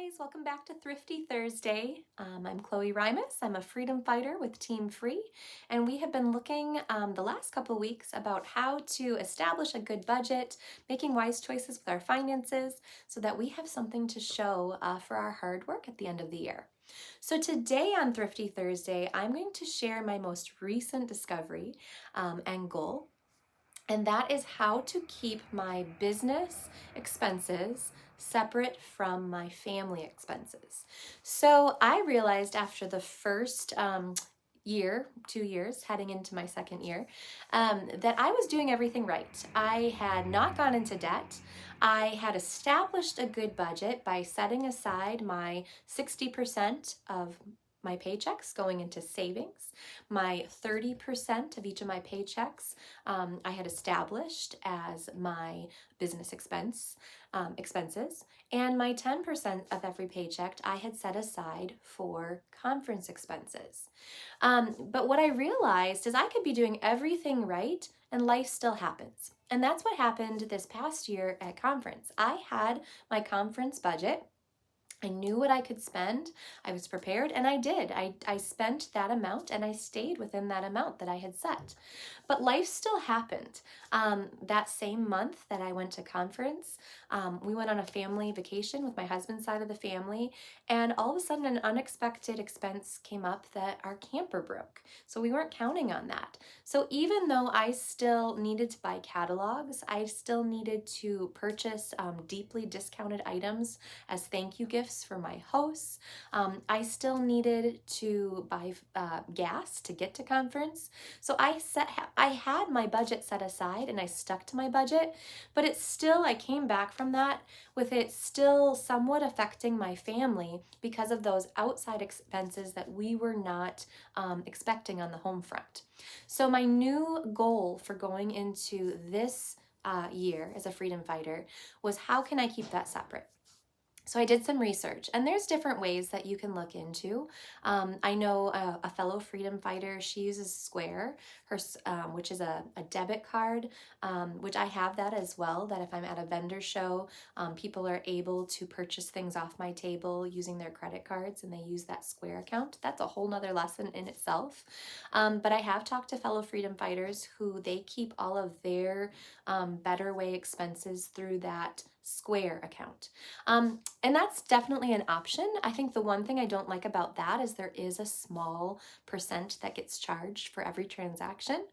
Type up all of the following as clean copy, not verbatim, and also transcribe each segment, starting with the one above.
guys, welcome back to Thrifty Thursday. I'm Chloe Rimus. I'm a freedom fighter with Team Free, and we have been looking the last couple weeks about how to establish a good budget, making wise choices with our finances so that we have something to show for our hard work at the end of the year. So today on Thrifty Thursday, I'm going to share my most recent discovery and goal, and that is how to keep my business expenses separate from my family expenses. So I realized after the first year, 2 years, heading into my second year, that I was doing everything right. I had not gone into debt. I had established a good budget by setting aside my 60% of my paychecks going into savings, my 30% of each of my paychecks I had established as my business expenses, and my 10% of every paycheck I had set aside for conference expenses. But what I realized is I could be doing everything right and life still happens. And that's what happened this past year at conference. I had my conference budget. I knew what I could spend. I was prepared, and I did. I spent that amount, and I stayed within that amount that I had set. But life still happened. That same month that I went to conference, we went on a family vacation with my husband's side of the family, and all of a sudden an unexpected expense came up that our camper broke. So we weren't counting on that. So even though I still needed to buy catalogs, I still needed to purchase deeply discounted items as thank you gifts for my hosts. I still needed to buy gas to get to conference. So I had my budget set aside and I stuck to my budget, but it's still, I came back from that with it still somewhat affecting my family because of those outside expenses that we were not expecting on the home front. So my new goal for going into this year as a freedom fighter was, how can I keep that separate? So I did some research, and there's different ways that you can look into. I know a fellow freedom fighter, she uses Square, which is a debit card, which I have that as well, that if I'm at a vendor show, people are able to purchase things off my table using their credit cards, and they use that Square account. That's a whole nother lesson in itself. But I have talked to fellow freedom fighters who they keep all of their Better Way expenses through that Square account. And that's definitely an option. I think the one thing I don't like about that is there is a small percent that gets charged for every transaction.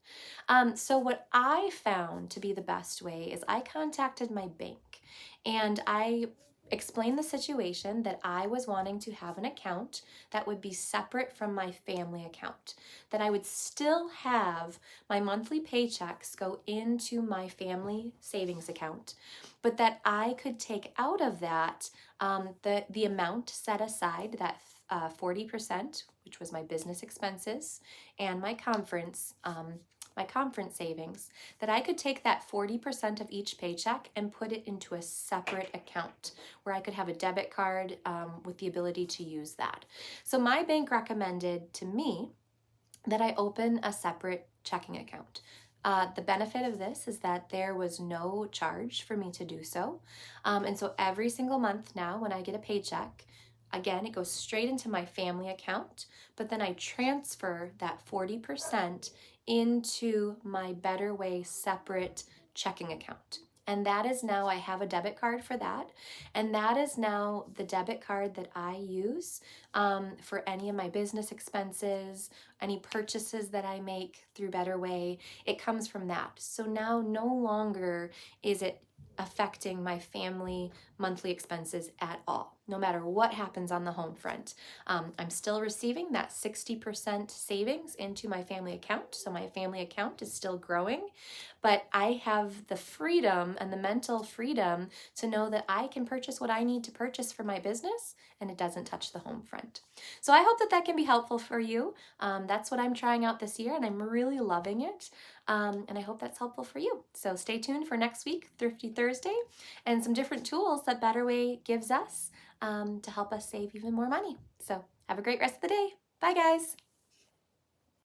So what I found to be the best way is I contacted my bank and I explained the situation that I was wanting to have an account that would be separate from my family account, that I would still have my monthly paychecks go into my family savings account, but that I could take out of that the amount set aside, that 40%, which was my business expenses and my conference savings, that I could take that 40% of each paycheck and put it into a separate account where I could have a debit card with the ability to use that. So my bank recommended to me that I open a separate checking account. The benefit of this is that there was no charge for me to do so. And so every single month now when I get a paycheck, again, it goes straight into my family account, but then I transfer that 40% into my Better Way separate checking account. And that is now, I have a debit card for that. And that is now the debit card that I use for any of my business expenses, any purchases that I make through Better Way. It comes from that. So now no longer is it affecting my family monthly expenses at all, no matter what happens on the home front. I'm still receiving that 60% savings into my family account, so my family account is still growing, but I have the freedom and the mental freedom to know that I can purchase what I need to purchase for my business and it doesn't touch the home front. So I hope that that can be helpful for you. That's what I'm trying out this year and I'm really loving it. And I hope that's helpful for you. So stay tuned for next week, Thrifty Thursday, and some different tools that Better Way gives us to help us save even more money. So have a great rest of the day. Bye, guys.